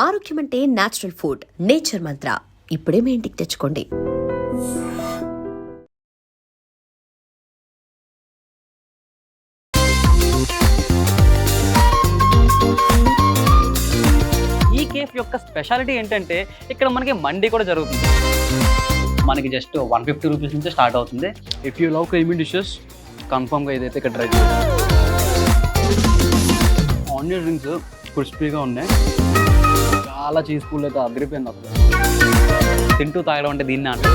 ఆరోగ్యం అంటే natural food. Nature మంత్ర ఇప్పుడే మీ ఇంటికి తెచ్చుకోండి. ఈ కేఫ్ యొక్క స్పెషాలిటీ ఏంటంటే ఇక్కడ మనకి మండీ కూడా జరుగుతుంది. మనకి జస్ట్ 150 రూపీస్ నుంచి స్టార్ట్ అవుతుంది. If you love creamy dishes కన్ఫర్మ్గా ఇదైతే ఇక్కడ ట్రై చేయండి. ఆనియన్ రింగ్స్ క్రిస్పీగా ఉన్నాయి. చాలా చీజ్ పూల్ అయితే అదిరిపోయింది అసలు. తింటూ తాగడం అంటే దీన్ని అంటే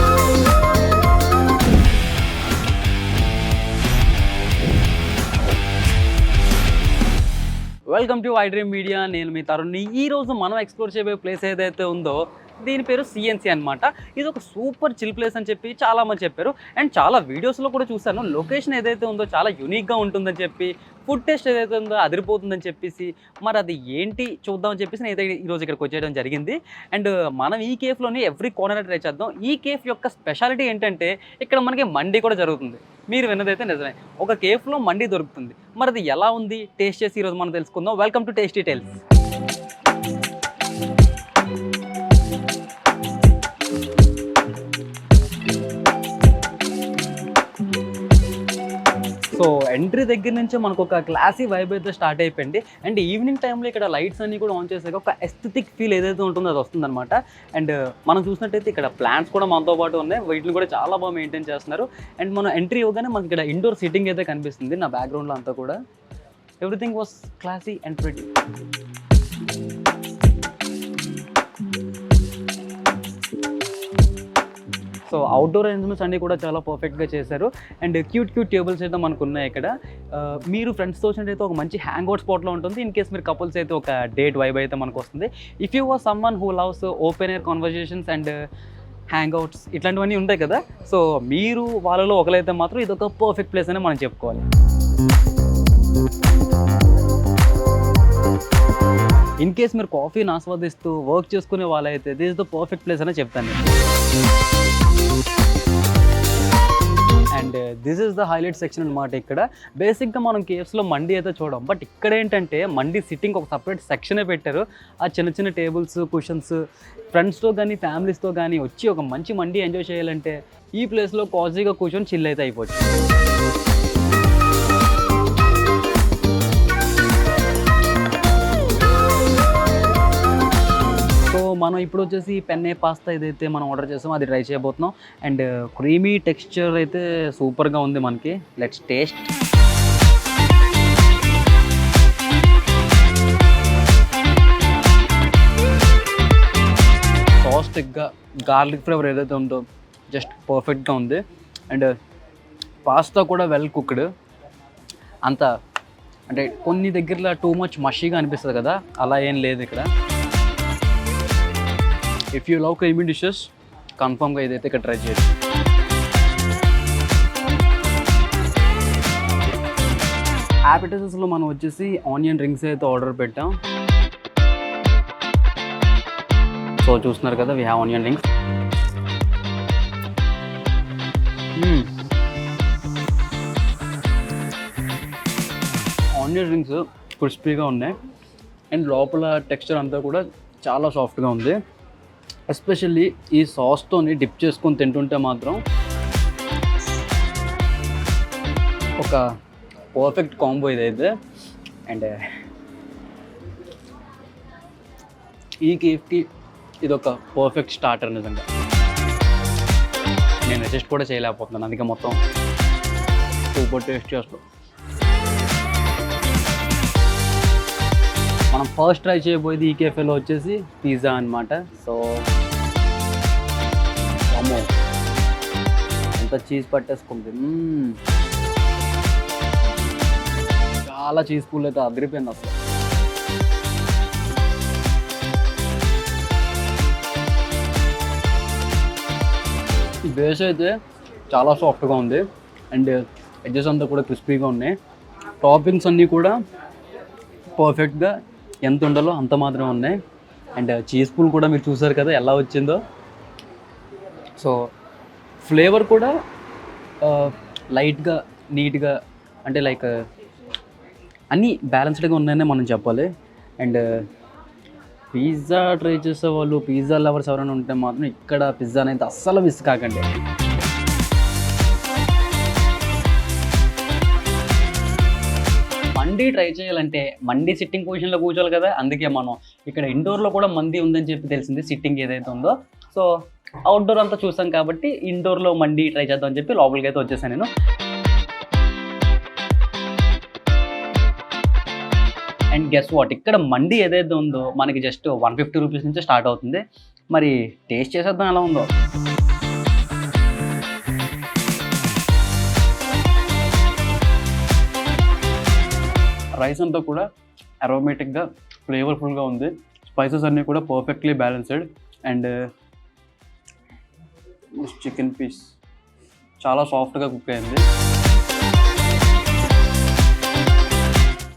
వెల్కమ్ టు ఐడ్రీమ్ మీడియా. నేను మీ తరుణ్ని. ఈరోజు మనం ఎక్స్ప్లోర్ చేయబోయే ప్లేస్ ఏదైతే ఉందో దీని పేరు సిఎన్సి అనమాట. ఇది ఒక సూపర్ చిల్ ప్లేస్ అని చెప్పి చాలామంది చెప్పారు. అండ్ చాలా వీడియోస్లో కూడా చూశాను. లొకేషన్ ఏదైతే ఉందో చాలా యూనిక్గా ఉంటుందని చెప్పి, ఫుడ్ టేస్ట్ ఏదైతే ఉందో అదిరిపోతుందని చెప్పేసి, మరి అది ఏంటి చూద్దామని చెప్పేసి నేనైతే ఈరోజు ఇక్కడికి వచ్చేయడం జరిగింది. అండ్ మనం ఈ కేఫ్లోని ఎవ్రీ కార్నర్ ట్రై చేద్దాం. ఈ కేఫ్ యొక్క స్పెషాలిటీ ఏంటంటే ఇక్కడ మనకి మండీ కూడా జరుగుతుంది. మీరు విన్నదైతే నిజమే, ఒక కేఫ్లో మండీ దొరుకుతుంది. మరి అది ఎలా ఉంది టేస్ట్ చేసి ఈరోజు మనం తెలుసుకుందాం. Welcome to tasty tales. So entry దగ్గర నుంచి మనకు ఒక క్లాసీ వైబ్ అయితే స్టార్ట్ అయిపోయింది. అండ్ ఈవినింగ్ టైంలో ఇక్కడ లైట్స్ అన్నీ కూడా ఆన్ చేసాక ఒక ఎస్థెటిక్ ఫీల్ ఏదైతే ఉంటుందో అది వస్తుందన్నమాట. అండ్ మనం చూసినట్టయితే ఇక్కడ ప్లాంట్స్ కూడా మనతో పాటు ఉన్నాయి. వీటిని కూడా చాలా బాగా మెయింటైన్ చేస్తున్నారు. అండ్ మనం ఎంట్రీ ఇవ్వగానే మనకి ఇక్కడ ఇండోర్ సీటింగ్ అయితే కనిపిస్తుంది. నా బ్యాక్గ్రౌండ్లో అంతా కూడా everything was classy and pretty. So outdoor arrangements అన్నీ కూడా చాలా పర్ఫెక్ట్గా చేశారు. అండ్ క్యూట్ టేబుల్స్ అయితే మనకు ఉన్నాయి ఇక్కడ. మీరు ఫ్రెండ్స్తో వచ్చినట్టయితే ఒక మంచి హ్యాంగ్ అవుట్ స్పాట్లో ఉంటుంది. ఇన్ కేస్ మీరు కపుల్స్ అయితే ఒక డేట్ వైబ్ అయితే మనకు వస్తుంది. If you was someone who loves open air conversations and hang outs ఇట్లాంటివన్నీ ఉంటాయి కదా, సో మీరు వాళ్ళలో ఒకరైతే మాత్రం ఇది ఒక పర్ఫెక్ట్ ప్లేస్ అని మనం చెప్పుకోవాలి. ఇన్ కేస్ మీరు కాఫీని ఆస్వాదిస్తూ వర్క్ చేసుకునే వాళ్ళైతే this is the perfect place అని చెప్తాను నేను. And this is the highlight section అనమాట. ఇక్కడ బేసిక్గా మనం కేఫ్స్లో మండీ అయితే చూడం, బట్ ఇక్కడ ఏంటంటే మండీ సిట్టింగ్ ఒక సపరేట్ సెక్షనే పెట్టారు. ఆ చిన్న టేబుల్స్, కుషన్స్, ఫ్రెండ్స్తో కానీ ఫ్యామిలీస్తో కానీ వచ్చి ఒక మంచి మండీ ఎంజాయ్ చేయాలంటే ఈ ప్లేస్లో కాజీగా కూర్చొని చిల్ అయితే అయిపోవచ్చు. మనం ఇప్పుడు వచ్చేసి పెన్నే పాస్తా ఏదైతే మనం ఆర్డర్ చేసామో అది ట్రై చేయబోతున్నాం. అండ్ క్రీమీ టెక్స్చర్ అయితే సూపర్గా ఉంది మనకి. Let's taste. సాస్ థిక్గా, గార్లిక్ ఫ్లేవర్ ఏదైతే ఉందో జస్ట్ పర్ఫెక్ట్గా ఉంది. అండ్ పాస్తా కూడా వెల్ కుక్డ్. అంత అంటే కొన్ని దగ్గరలో టూ మచ్ మషీగా అనిపిస్తుంది కదా, అలా ఏం లేదు ఇక్కడ. If you love creamy dishes కన్ఫర్మ్గా ఇదైతే ఇక్కడ ట్రై చేయండి. యాపిటైజర్స్లో మనం వచ్చేసి ఆనియన్ రింగ్స్ అయితే ఆర్డర్ పెట్టాం. సో చూస్తున్నారు కదా, we have onion rings. Onion rings క్రిస్పీగా ఉన్నాయి. అండ్ లోపల టెక్స్చర్ అంతా కూడా చాలా సాఫ్ట్గా ఉంది. ఎస్పెషల్లీ ఈ సాస్తోని డిప్ చేసుకొని తింటుంటే మాత్రం ఒక పర్ఫెక్ట్ కాంబో ఇదైతే. అండ్ ఈ కేఫ్కి ఇది ఒక పర్ఫెక్ట్ స్టార్టర్ నిజంగా. నేను అడ్జస్ట్ కూడా చేయలేకపోతున్నాను, అందుకే మొత్తం సూపర్ టేస్ట్ చేస్తాం. మనం ఫస్ట్ ట్రై చేయబోయేది ఈ కేఫేలో వచ్చేసి పిజ్జా అనమాట. సో అమ్మో ఎంత చీజ్ పట్టేసుకుంది. చాలా చీజ్ పూల్ అయితే అదిరిపోయింది అసలు. ఈ బేస్ అయితే చాలా సాఫ్ట్గా ఉంది. అండ్ ఎడ్జెస్ అంతా కూడా క్రిస్పీగా ఉన్నాయి. టాపింగ్స్ అన్నీ కూడా పర్ఫెక్ట్గా ఎంత ఉండాలో అంత మాత్రమే ఉన్నాయి. అండ్ చీజ్ పూల్ కూడా మీరు చూసారు కదా ఎలా వచ్చిందో. సో ఫ్లేవర్ కూడా లైట్గా, నీట్గా, అంటే లైక్ అన్నీ బ్యాలెన్స్డ్గా ఉన్నాయని మనం చెప్పాలి. అండ్ పిజ్జా ట్రై చేసే వాళ్ళు, పిజ్జా లవర్స్ ఎవరైనా ఉంటే మాత్రం ఇక్కడ పిజ్జాని అయితే అస్సలు మిస్ కాకండి. మండీ ట్రై చేయాలంటే మండీ సిట్టింగ్ పొజిషన్లో కూర్చోవాలి కదా, అందుకే మనం ఇక్కడ ఇండోర్లో కూడా మండీ ఉందని చెప్పి తెలిసింది, సిట్టింగ్ ఏదైతే ఉందో. సో అవుట్డోర్ అంతా చూసాం కాబట్టి ఇండోర్లో మండీ ట్రై చేద్దామని చెప్పి లోపలికి అయితే వచ్చేసాను నేను. అండ్ గెస్ వాట్, ఇక్కడ మండీ ఏదైతే ఉందో మనకి జస్ట్ 150 రూపీస్ నుంచి స్టార్ట్ అవుతుంది. మరి టేస్ట్ చేసేద్దాం ఎలా ఉందో. రైస్ అంతా కూడా అరోమేటిక్గా ఫ్లేవర్ఫుల్గా ఉంది. స్పైసెస్ అన్నీ కూడా perfectly balanced. And chicken piece చాలా సాఫ్ట్గా కుక్ అయింది.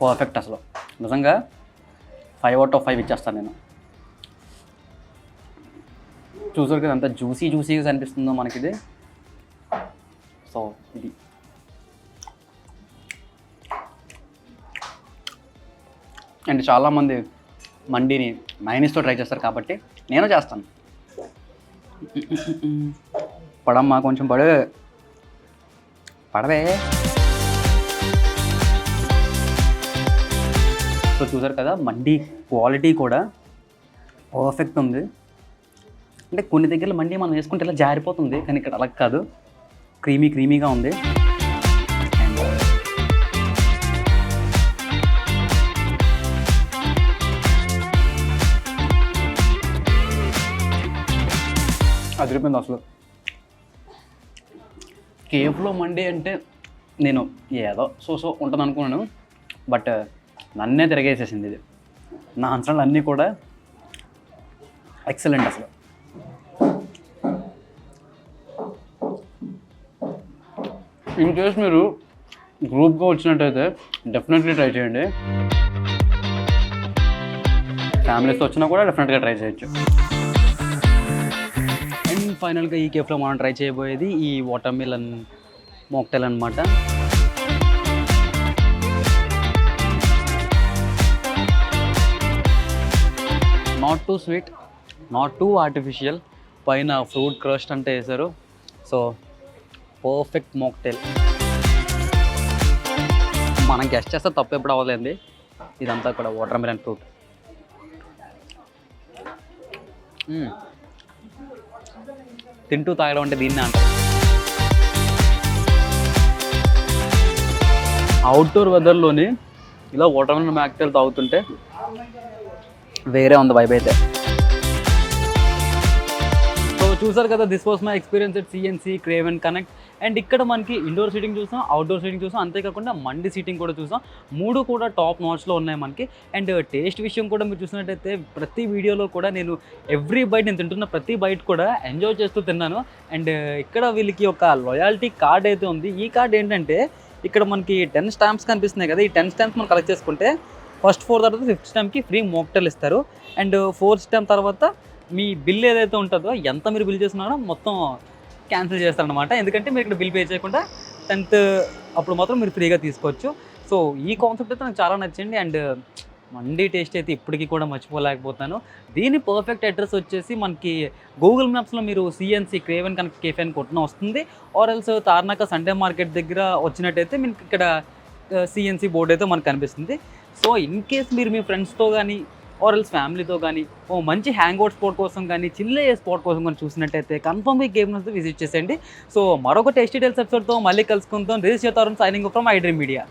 పర్ఫెక్ట్, అసలు నిజంగా 5 out of 5 ఇచ్చేస్తాను నేను. చూసారు కదా అంత జ్యూసీగా అనిపిస్తుందో మనకిది. సో ఇది అండ్ చాలామంది మండీని మైనీస్తో ట్రై చేస్తారు కాబట్టి నేను చేస్తాను. పడమ్మా కొంచెం పడవే. సో చూసారు కదా మండీ క్వాలిటీ కూడా పర్ఫెక్ట్ ఉంది. అంటే కొన్ని దగ్గర మండీ మనం వేసుకుంటే ఇలా జారిపోతుంది, కానీ ఇక్కడ అలా కాదు, క్రీమీగా ఉంది. అదిరిపోయింది అసలు. కేఫ్లో మండీ అంటే నేను ఏదో సో ఉంటుంది అనుకున్నాను, బట్ నన్నే తిరగేసేసింది ఇది. నా అంచనాలు అన్నీ కూడా ఎక్సలెంట్ అసలు. ఇన్ కేస్ మీరు గ్రూప్గా వచ్చినట్టయితే డెఫినెట్లీ ట్రై చేయండి. ఫ్యామిలీస్తో వచ్చినా కూడా డెఫినెట్గా ట్రై చేయొచ్చు. అండ్ ఫైనల్గా ఈ కేఫ్లో మనం ట్రై చేయబోయేది ఈ వాటర్ మిలన్ మోక్టైల్ అనమాట. Not too sweet, not too artificial, పైన ఫ్రూట్ క్రస్ట్ అంటే వేశారు. So perfect mocktail. మనం గెస్ట్ చేస్తే తప్పు ఎప్పుడు అవ్వలేండి. ఇదంతా కూడా వాటర్ మిలన్ ఫ్రూట్. తింటూ తాగడం అంటే దీన్నే అంటారు. అవుట్డోర్ వెదర్లోని ఇలా వాటర్ మిలన్ మోక్టైల్ తాగుతుంటే వేరే ఉంది వైబ్ అయితే. సో చూసారు కదా, this was my experience at CNC crave and connect. And ఇక్కడ మనకి ఇండోర్ సీటింగ్ చూసాం, అవుట్డోర్ సీటింగ్ చూసాం, అంతేకాకుండా మండీ సీటింగ్ కూడా చూసాం. 3 కూడా టాప్ నాచ్లో ఉన్నాయి మనకి. అండ్ టేస్ట్ విషయం కూడా మీరు చూసినట్టయితే ప్రతి వీడియోలో కూడా నేను నేను తింటున్న ప్రతి బైట్ కూడా ఎంజాయ్ చేస్తూ తిన్నాను. అండ్ ఇక్కడ వీళ్ళకి ఒక లాయల్టీ కార్డ్ అయితే ఉంది. ఈ కార్డ్ ఏంటంటే ఇక్కడ మనకి 10 స్టాంప్స్ కనిపిస్తున్నాయి కదా, ఈ 10 స్టాంప్స్ మనం కలెక్ట్ చేసుకుంటే ఫస్ట్ 4 తర్వాత 5th స్టాంప్కి ఫ్రీ మోక్టైల్ ఇస్తారు. అండ్ 4th స్టాంప్ తర్వాత మీ బిల్ ఏదైతే ఉంటుందో, ఎంత మీరు బిల్ చేస్తున్నారో మొత్తం క్యాన్సిల్ చేస్తారనమాట. ఎందుకంటే మీరు ఇక్కడ బిల్ పే చేయకుండా 10th అప్పుడు మాత్రం మీరు ఫ్రీగా తీసుకోవచ్చు. సో ఈ కాన్సెప్ట్ అయితే నాకు చాలా నచ్చింది. అండ్ మండీ టేస్ట్ అయితే ఇప్పటికీ కూడా మర్చిపోలేకపోతాను. దీని పర్ఫెక్ట్ అడ్రస్ వచ్చేసి మనకి గూగుల్ మ్యాప్స్లో మీరు CNC crave and connect cafe అని కొట్టిన వస్తుంది. Or else Tarnaka Sunday market దగ్గర వచ్చినట్టయితే మీకు ఇక్కడ సిఎన్సి బోర్డు అయితే మనకు కనిపిస్తుంది. సో ఇన్ కేస్ మీరు మీ ఫ్రెండ్స్తో కానీ ఆర్ ఎల్స్ ఫ్యామిలీతో కానీ ఓ మంచి హ్యాంగ్ అవుట్ స్పాట్ కోసం కానీ చిల్ అయ్యే స్పాట్ కోసం కానీ చూసినట్టయితే కన్ఫర్మ్గా గేమ్ విజిట్ చేసేయండి. సో మరొక టేస్టీ డీటెయిల్స్ ఎపిసోడ్తో మళ్ళీ కలుసుకుంటాం. This is your Tarun signing from I dream media.